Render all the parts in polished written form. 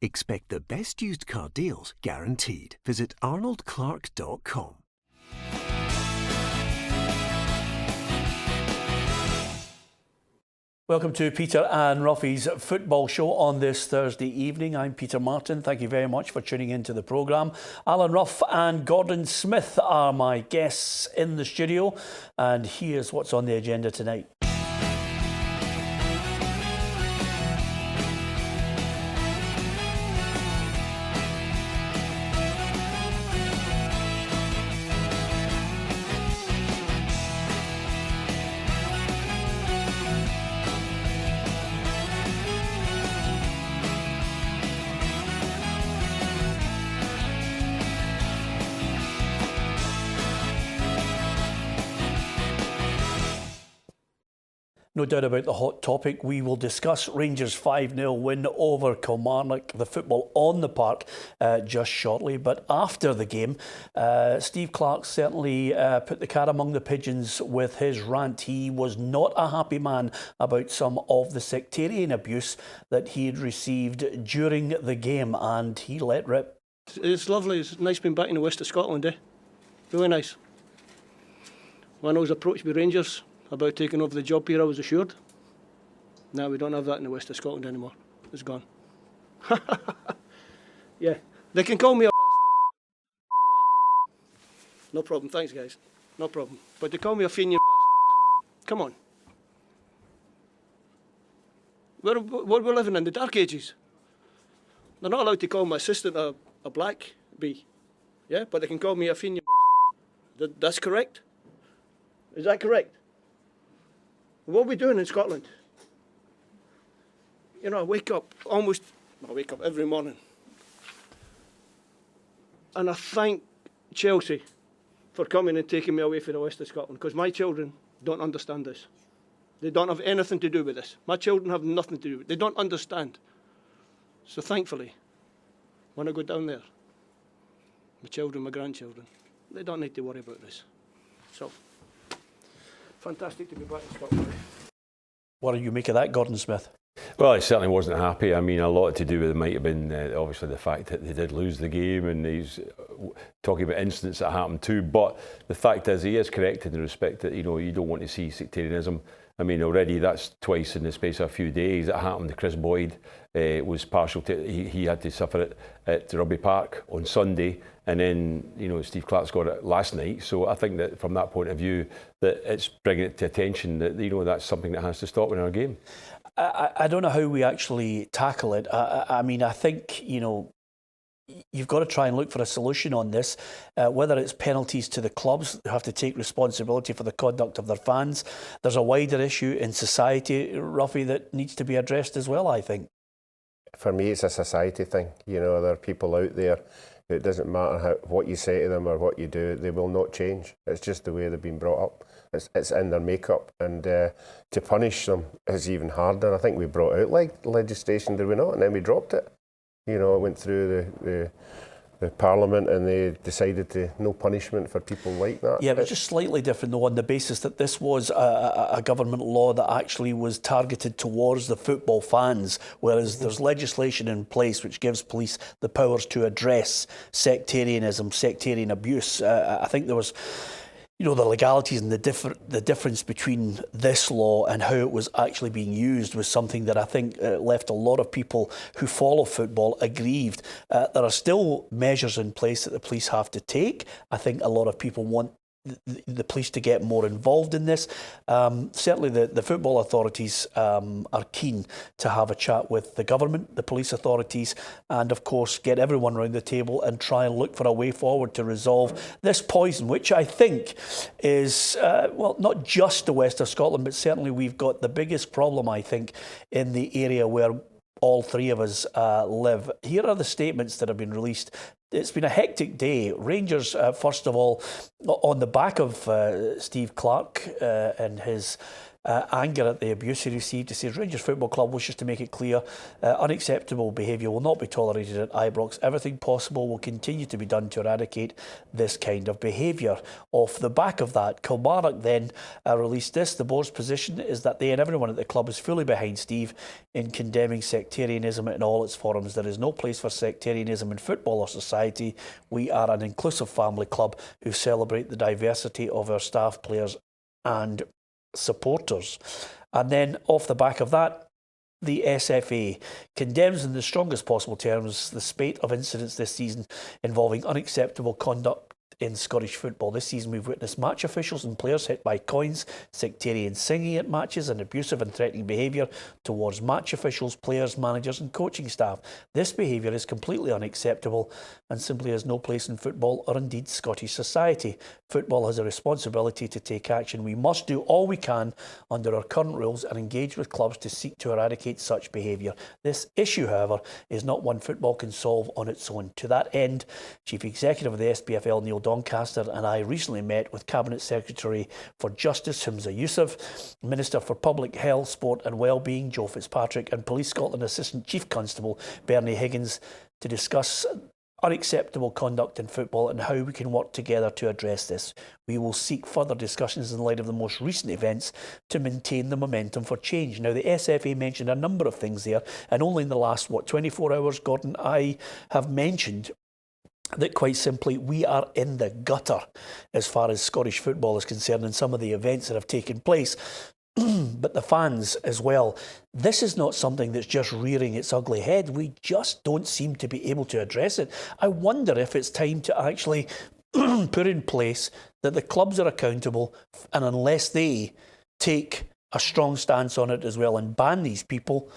Expect the best used car deals guaranteed. Visit arnoldclark.com. Welcome to Peter and Ruffy's football show on this Thursday evening. I'm Peter Martin. Thank you very much for tuning into the programme. Alan Ruff and Gordon Smith are my guests in the studio, and here's what's on the agenda tonight. No doubt about the hot topic. We will discuss Rangers' 5-0 win over Kilmarnock, the football on the park, just shortly. But after the game, Steve Clarke certainly put the cat among the pigeons with his rant. He was not a happy man about some of the sectarian abuse that he had received during the game, and he let rip. It's lovely. It's nice being back in the west of Scotland, eh? Really nice. When I was approached by Rangers about taking over the job here, I was assured. Now we don't have that in the west of Scotland anymore. It's gone. Yeah, they can call me a bastard. No problem, thanks guys. No problem. But they call me a Fenian bastard. Come on. We're living in the dark ages. They're not allowed to call my assistant a black bee. Yeah, but they can call me a Fenian bastard. That's correct? Is that correct? What are we doing in Scotland? You know, I wake up every morning. And I thank Chelsea for coming and taking me away from the west of Scotland, because my children don't understand this. They don't have anything to do with this. My children have nothing to do with it. They don't understand. So thankfully, when I go down there, my children, my grandchildren, they don't need to worry about this. So, fantastic to be back in Scotland. What do you make of that, Gordon Smith? Well, he certainly wasn't happy. I mean, a lot to do with it might have been obviously the fact that they did lose the game, and he's talking about incidents that happened too. But the fact is, he is correct in the respect that, you know, you don't want to see sectarianism. I mean, already that's twice in the space of a few days. It happened to Chris Boyd. Was partial to he had to suffer it at Rugby Park on Sunday, and then, you know, Steve Clarke's got it last night. So I think that from that point of view, that it's bringing it to attention that, you know, that's something that has to stop in our game. I don't know how we actually tackle it. I mean, I think, you know, you've got to try and look for a solution on this, whether it's penalties to the clubs who have to take responsibility for the conduct of their fans. There's a wider issue in society, Ruffy, that needs to be addressed as well, I think. For me, it's a society thing. You know, there are people out there, it doesn't matter what you say to them or what you do, they will not change. It's just the way they've been brought up. It's in their makeup, and to punish them is even harder. I think we brought out legislation, did we not? And then we dropped it. You know, it went through the Parliament, and they decided to no punishment for people like that. Yeah, but just slightly different though, on the basis that this was a government law that actually was targeted towards the football fans, whereas there's legislation in place which gives police the powers to address sectarianism, sectarian abuse. I think there was, you know, the legalities and the difference between this law and how it was actually being used was something that I think left a lot of people who follow football aggrieved. There are still measures in place that the police have to take. I think a lot of people want the police to get more involved in this. Certainly the football authorities are keen to have a chat with the government, the police authorities, and of course get everyone around the table and try and look for a way forward to resolve this poison, which I think is, well, not just the west of Scotland, but certainly we've got the biggest problem, I think, in the area where all three of us live. Here are the statements that have been released. It's been a hectic day. Rangers, first of all, on the back of Steve Clarke and his anger at the abuse he received. He says Rangers Football Club wishes to make it clear unacceptable behaviour will not be tolerated at Ibrox. Everything possible will continue to be done to eradicate this kind of behaviour. Off the back of that, Kilmarnock then released this. The board's position is that they and everyone at the club is fully behind Steve in condemning sectarianism in all its forms. There is no place for sectarianism in football or society. We are an inclusive family club who celebrate the diversity of our staff, players and supporters. And then off the back of that, the SFA condemns in the strongest possible terms the spate of incidents this season involving unacceptable conduct in Scottish football. This season we've witnessed match officials and players hit by coins, sectarian singing at matches and abusive and threatening behaviour towards match officials, players, managers and coaching staff. This behaviour is completely unacceptable and simply has no place in football or indeed Scottish society. Football has a responsibility to take action. We must do all we can under our current rules and engage with clubs to seek to eradicate such behaviour. This issue, however, is not one football can solve on its own. To that end, Chief Executive of the SPFL, Neil Doncaster, and I recently met with Cabinet Secretary for Justice, Humza Yousaf, Minister for Public Health, Sport and Wellbeing, Joe Fitzpatrick, and Police Scotland Assistant Chief Constable, Bernie Higgins, to discuss unacceptable conduct in football and how we can work together to address this. We will seek further discussions in light of the most recent events to maintain the momentum for change. Now, the SFA mentioned a number of things there, and only in the last, 24 hours, Gordon, I have mentioned that quite simply we are in the gutter as far as Scottish football is concerned and some of the events that have taken place. But the fans as well, this is not something that's just rearing its ugly head. We just don't seem to be able to address it. I wonder if it's time to actually put in place that the clubs are accountable, and unless they take a strong stance on it as well and ban these people,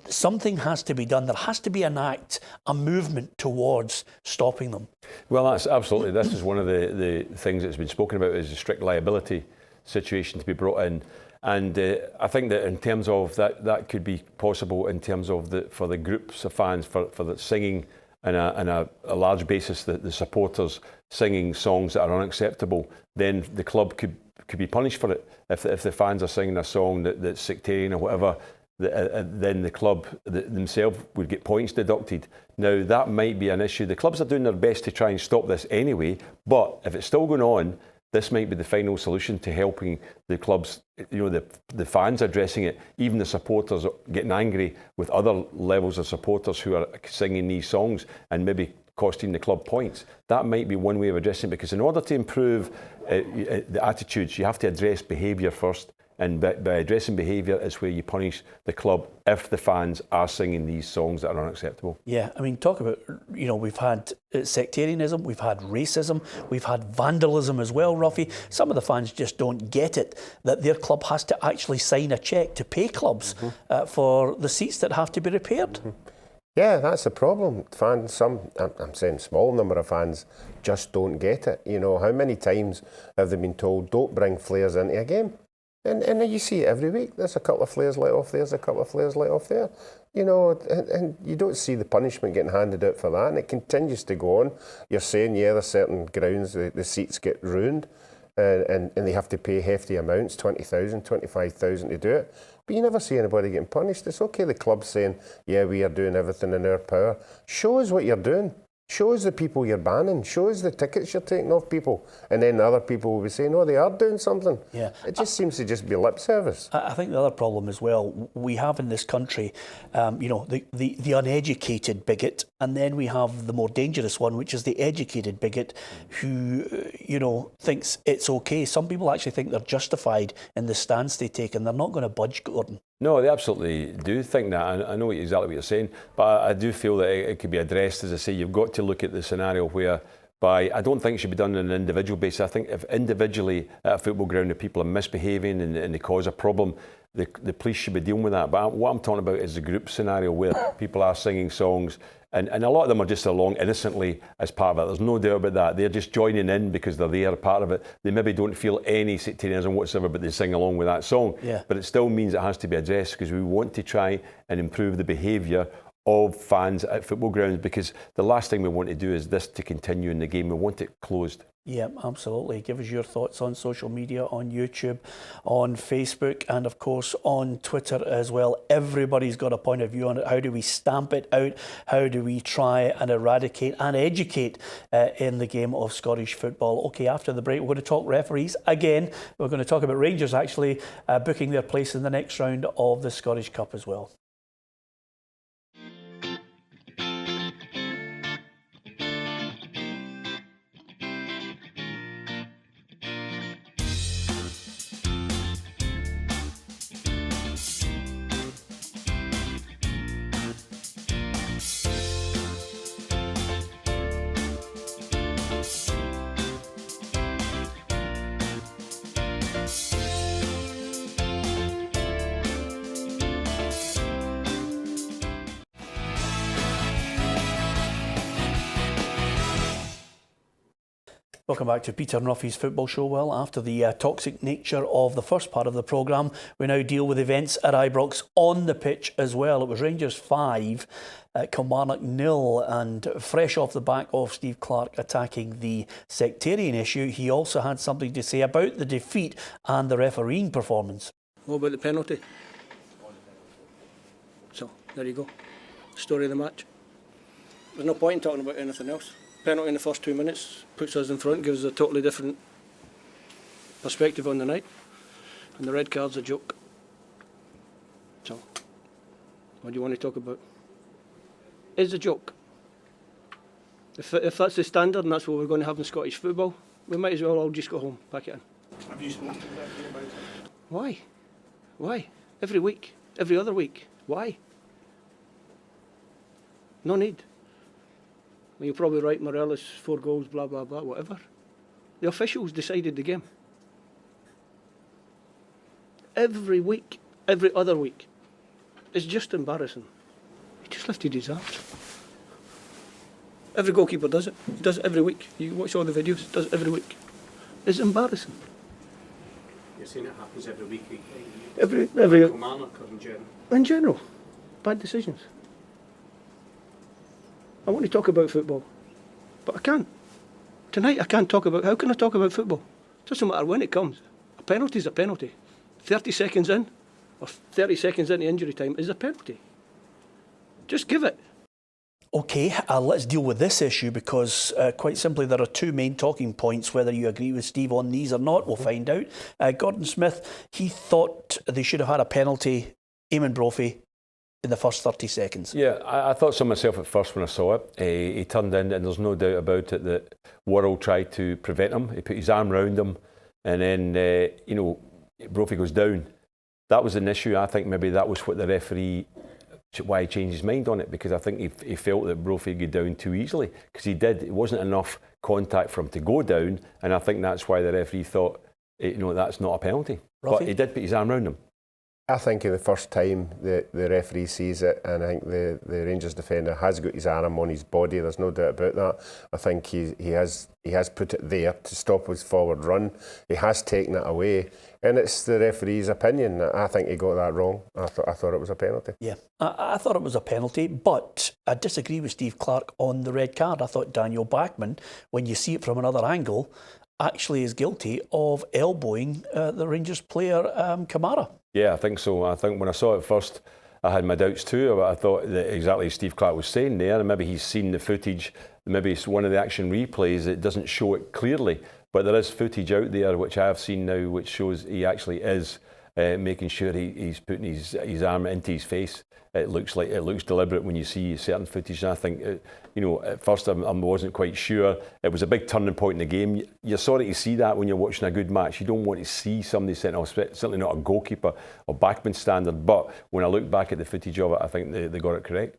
something has to be done. There has to be an act, a movement towards stopping them. Well, that's absolutely. This is one of the things that's been spoken about, is a strict liability situation to be brought in. And I think that in terms of that could be possible in terms of for the groups of fans, for the singing on a large basis, the supporters singing songs that are unacceptable, then the club could be punished for it. If the fans are singing a song that's sectarian or whatever, then the club themselves would get points deducted. Now, that might be an issue. The clubs are doing their best to try and stop this anyway, but if it's still going on, this might be the final solution to helping the clubs, the fans addressing it, even the supporters getting angry with other levels of supporters who are singing these songs and maybe costing the club points. That might be one way of addressing it, because in order to improve the attitudes, you have to address behaviour first. And by addressing behaviour is where you punish the club if the fans are singing these songs that are unacceptable. Yeah, I mean, talk about, we've had sectarianism, we've had racism, we've had vandalism as well, Ruffy. Some of the fans just don't get it, that their club has to actually sign a cheque to pay clubs for the seats that have to be repaired. Yeah, that's the problem. Fans, I'm saying small number of fans just don't get it. How many times have they been told, don't bring flares into a game? And you see it every week. There's a couple of flares let off there, there's a couple of flares let off there. And you don't see the punishment getting handed out for that, and it continues to go on. You're saying, there's certain grounds the seats get ruined, and they have to pay hefty amounts, 20,000, 25,000 to do it. But you never see anybody getting punished. It's okay, the club's saying, we are doing everything in our power. Show us what you're doing. Show us the people you're banning. Show us the tickets you're taking off people. And then other people will be saying, they are doing something. Yeah. It just seems to just be lip service. I think the other problem as well, we have in this country, the uneducated bigot, and then we have the more dangerous one, which is the educated bigot who, thinks it's okay. Some people actually think they're justified in the stance they take, and they're not going to budge, Gordon. No, they absolutely do think that. I know exactly what you're saying, but I do feel that it could be addressed. As I say, you've got to look at the scenario whereby I don't think it should be done on an individual basis. I think if individually at a football ground, if people are misbehaving and they cause a problem, the police should be dealing with that. But what I'm talking about is the group scenario where people are singing songs, and a lot of them are just along innocently as part of it. There's no doubt about that. They're just joining in because they're there, part of it. They maybe don't feel any sectarianism whatsoever, but they sing along with that song. Yeah. But it still means it has to be addressed, because we want to try and improve the behaviour of fans at football grounds, because the last thing we want to do is this to continue in the game. We want it closed. Yeah, absolutely. Give us your thoughts on social media, on YouTube, on Facebook, and of course on Twitter as well. Everybody's got a point of view on it. How do we stamp it out? How do we try and eradicate and educate in the game of Scottish football? Okay, after the break, we're going to talk referees again. We're going to talk about Rangers actually booking their place in the next round of the Scottish Cup as well. Welcome back to Peter Murphy's Football Show. Well, after the toxic nature of the first part of the programme, we now deal with events at Ibrox on the pitch as well. It was Rangers 5, Kilmarnock 0, and fresh off the back of Steve Clarke attacking the sectarian issue, he also had something to say about the defeat and the refereeing performance. What about the penalty? So, there you go. Story of the match. There's no point in talking about anything else. Penalty in the first 2 minutes puts us in front, gives us a totally different perspective on the night, and the red card's a joke. So, what do you want to talk about? It's a joke. If that's the standard and that's what we're going to have in Scottish football, we might as well all just go home, pack it in. Have you spoken to the referee about it? Why? Why? Every week, every other week. Why? No need. Well, you're probably right, Morelos, 4 goals, blah, blah, blah, whatever. The officials decided the game. Every week, every other week. It's just embarrassing. He just lifted his arms. Every goalkeeper does it. He does it every week. You watch all the videos, he does it every week. It's embarrassing. You're saying it happens every week? Every Kilmarnock or in general? in general, bad decisions. I want to talk about football, but I can't. Tonight I can't talk about... How can I talk about football? It doesn't matter when it comes. A penalty's a penalty. 30 seconds in, or 30 seconds into injury time is a penalty. Just give it. Okay, let's deal with this issue because quite simply there are two main talking points. Whether you agree with Steve on these or not, we'll find out. Gordon Smith, he thought they should have had a penalty, Eamon Brophy, in the first 30 seconds. Yeah, I thought so myself at first when I saw it. He turned in, and there's no doubt about it that Worrell tried to prevent him. He put his arm round him, and then, Brophy goes down. That was an issue. I think maybe that was what the referee, why he changed his mind on it, because I think he felt that Brophy would go down too easily, because he did. It wasn't enough contact for him to go down, and I think that's why the referee thought, that's not a penalty. Ruffy? But he did put his arm round him. I think the first time the referee sees it, and I think the Rangers defender has got his arm on his body, there's no doubt about that. I think he has put it there to stop his forward run. He has taken it away, and it's the referee's opinion. I think he got that wrong. I thought it was a penalty. Yeah, I thought it was a penalty, but I disagree with Steve Clarke on the red card. I thought Daniel Bachmann, when you see it from another angle, actually is guilty of elbowing the Rangers player Kamara. Yeah, I think so. I think when I saw it first, I had my doubts too. But I thought that exactly as Steve Clarke was saying there, and maybe he's seen the footage, maybe it's one of the action replays, it doesn't show it clearly, but there is footage out there which I have seen now which shows he actually is making sure he's putting his arm into his face. It looks deliberate when you see certain footage. And I think, at first I wasn't quite sure. It was a big turning point in the game. You're sorry to see that when you're watching a good match. You don't want to see somebody sitting off, certainly not a goalkeeper or backman standard. But when I look back at the footage of it, I think they got it correct.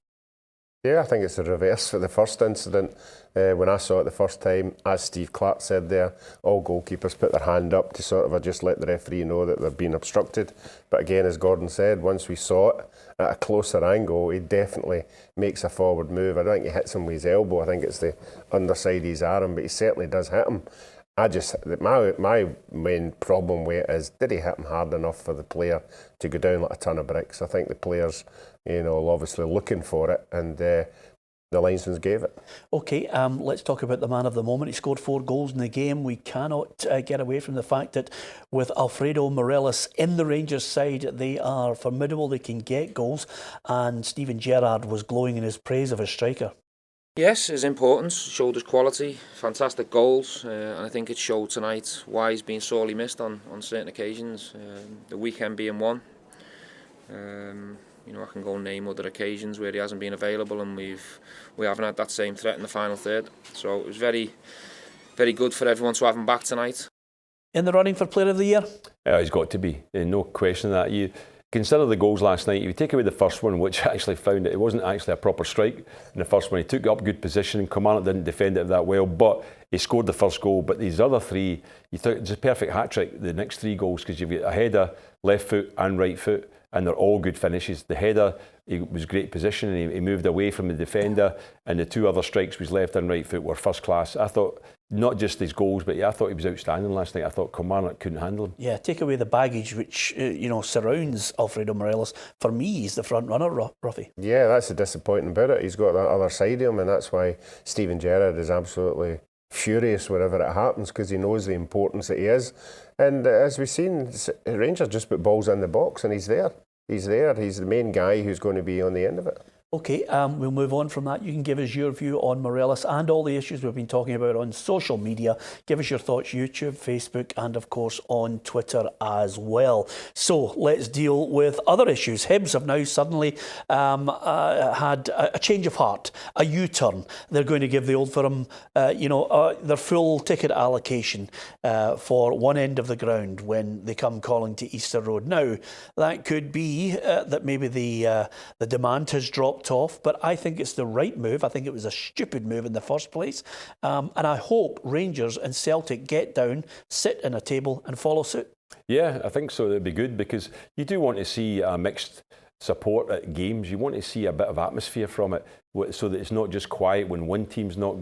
Yeah, I think it's the reverse for the first incident. When I saw it the first time, as Steve Clarke said there, all goalkeepers put their hand up to sort of just let the referee know that they're being obstructed. But again, as Gordon said, once we saw it at a closer angle, he definitely makes a forward move. I don't think he hits him with his elbow. I think it's the underside of his arm, but he certainly does hit him. My main problem with it is, did he hit him hard enough for the player to go down like a ton of bricks? I think the players, are obviously looking for it, and the linesmen gave it. OK, let's talk about the man of the moment. He scored 4 goals in the game. We cannot get away from the fact that with Alfredo Morelos in the Rangers side, they are formidable. They can get goals. And Steven Gerrard was glowing in his praise of his striker. Yes, his importance, showed his quality, fantastic goals, and I think it showed tonight why he's been sorely missed on certain occasions, the weekend being one. You know, I can go and name other occasions where he hasn't been available, and we haven't had that same threat in the final third. So it was very, very good for everyone to have him back tonight. In the running for Player of the Year? Yeah, he's got to be. No question of that. You consider the goals last night. If you take away the first one, which I actually found it wasn't actually a proper strike in the first one. He took up good position, and Kilmarnock didn't defend it that well, but he scored the first goal. But these other 3, you thought it's a perfect hat-trick, the next 3 goals, because you've got a header, left foot and right foot, and they're all good finishes. The header, he was great position, and he moved away from the defender, and the 2 other strikes with his left and right foot were first class. I thought, not just his goals, but I thought he was outstanding last night. I thought Kilmarnock couldn't handle him. Yeah, take away the baggage which surrounds Alfredo Morelos. For me, he's the front runner, Ruffy. Yeah, that's the disappointing about it. He's got that other side of him, and that's why Steven Gerrard is absolutely furious wherever it happens, because he knows the importance that he is. And as we've seen, Rangers just put balls in the box, and he's there. He's there. He's the main guy who's going to be on the end of it. OK, we'll move on from that. You can give us your view on Morelos and all the issues we've been talking about on social media. Give us your thoughts, YouTube, Facebook, and of course on Twitter as well. So let's deal with other issues. Hibs have now suddenly had a change of heart, a U-turn. They're going to give the Old Firm, their full ticket allocation for one end of the ground when they come calling to Easter Road. Now, that could be that maybe the demand has dropped off, but I think it's the right move. I think it was a stupid move in the first place, and I hope Rangers and Celtic get down, sit in a table and follow suit. Yeah, I think so. That'd be good, because you do want to see a mixed support at games. You want to see a bit of atmosphere from it, so that it's not just quiet when one team's not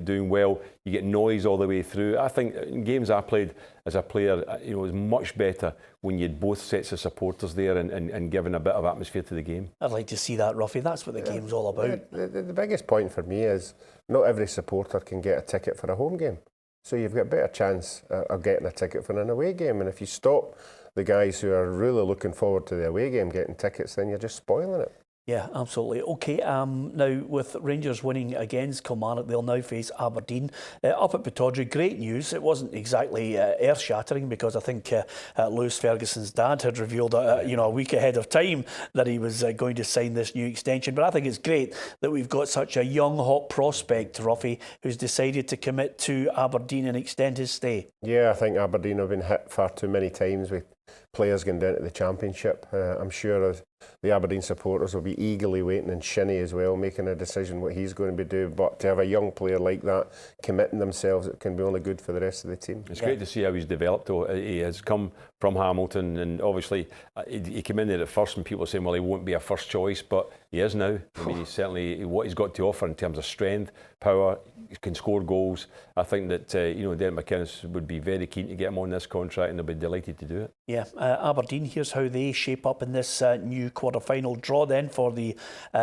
doing well. You get noise all the way through. I think in games I played as a player, it was much better when you had both sets of supporters there and giving a bit of atmosphere to the game. I'd like to see that, Ruffy. That's what the game's all about. The biggest point for me is not every supporter can get a ticket for a home game. So you've got a better chance of getting a ticket for an away game. And if you stop the guys who are really looking forward to the away game getting tickets, then you're just spoiling it. Yeah, absolutely. OK, now with Rangers winning against Kilmarnock, they'll now face Aberdeen up at Pittodrie. Great news. It wasn't exactly earth-shattering, because I think Lewis Ferguson's dad had revealed a week ahead of time that he was going to sign this new extension. But I think it's great that we've got such a young, hot prospect, Ruffy, who's decided to commit to Aberdeen and extend his stay. Yeah, I think Aberdeen have been hit far too many times with players going down to the Championship. I'm sure the Aberdeen supporters will be eagerly waiting, and Shinnie as well, making a decision what he's going to be doing. But to have a young player like that committing themselves, it can be only good for the rest of the team. It's great to see how he's developed, though. He has come from Hamilton, and obviously he came in there at first and people were saying, well, he won't be a first choice, but he is now. I mean, he's certainly, what he's got to offer in terms of strength, power, he can score goals. I think that Derek McInnes would be very keen to get him on this contract, and they'll be delighted to do it. Yeah, Aberdeen, here's how they shape up in this new quarter-final draw then for the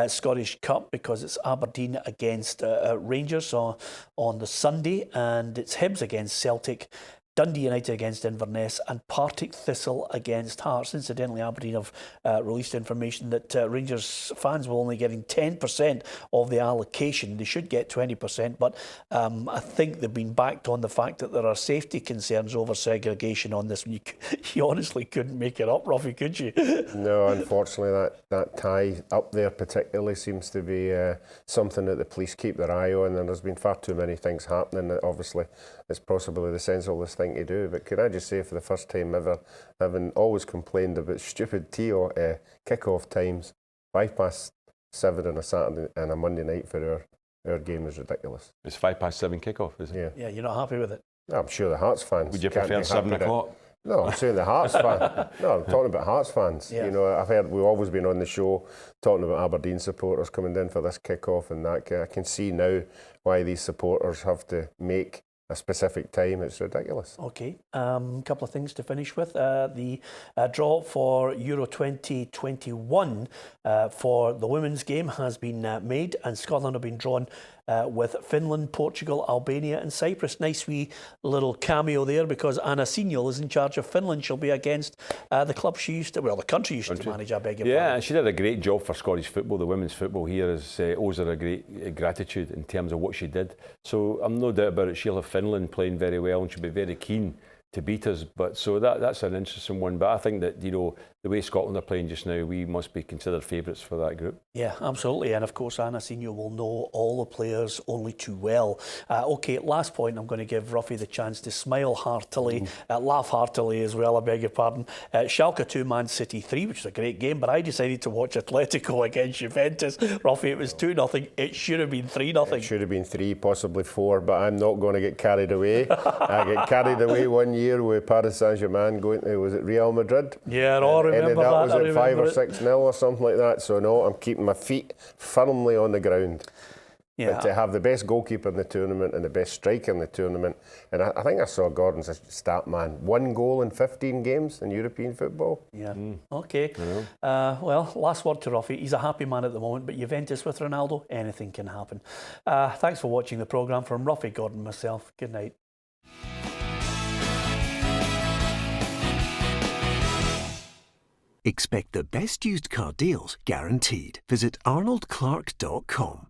Scottish Cup, because it's Aberdeen against Rangers on the Sunday, and it's Hibs against Celtic, Dundee United against Inverness, and Partick Thistle against Hearts. Incidentally, Aberdeen have released information that Rangers fans will only getting 10% of the allocation. They should get 20%, but I think they've been backed on the fact that there are safety concerns over segregation on this. You honestly couldn't make it up, Ruffy, could you? No, unfortunately, that tie up there particularly seems to be something that the police keep their eye on, and there's been far too many things happening that obviously it's possibly the sensiblest thing to do. But can I just say, for the first time ever, having always complained about stupid kick-off times, 7:05 on a Saturday and a Monday night for our game is ridiculous. It's 7:05 kick-off, isn't it? Yeah, you're not happy with it? No, I'm sure the Hearts fans. Would you prefer 7 o'clock? No, I'm saying the Hearts fans. No, I'm talking about Hearts fans. Yeah. I've heard, we've always been on the show talking about Aberdeen supporters coming in for this kick-off and that. I can see now why these supporters have to make a specific time. It's ridiculous. Okay, couple of things to finish with. The draw for Euro 2021 for the women's game has been made, and Scotland have been drawn with Finland, Portugal, Albania and Cyprus. Nice wee little cameo there, because Anna Senior is in charge of Finland. She'll be against the club she used to, well, the country used to manage, I beg your pardon. Yeah, she did a great job for Scottish football. The women's football here owes her a great gratitude in terms of what she did. So I'm no doubt about it, she'll have Finland playing very well and she'll be very keen to beat us. But so that's an interesting one. But I think that, you know, the way Scotland are playing just now, we must be considered favourites for that group. Yeah, absolutely. And of course, Anna Senior will know all the players only too well. Okay, last point, I'm going to give Ruffy the chance to smile heartily, laugh heartily as well, I beg your pardon. Schalke 2, Man City 3, which was a great game, but I decided to watch Atletico against Juventus. Ruffy, it was 2-0. It should have been 3-0. It should have been 3, possibly 4, but I'm not going to get carried away. I get carried away one year with Paris Saint-Germain going to, was it Real Madrid? Yeah, I remember that. Was it 5 or 6-0 or something like that? So no, I'm keeping my feet firmly on the ground. Yeah. But to have the best goalkeeper in the tournament and the best striker in the tournament, and I think I saw Gordon's stat, man, 1 goal in 15 games in European football. Yeah. Okay. Well, last word to Ruffy. He's a happy man at the moment, but Juventus with Ronaldo, anything can happen. Thanks for watching the programme. From Ruffy, Gordon, myself, good night. Expect the best used car deals guaranteed. Visit arnoldclark.com.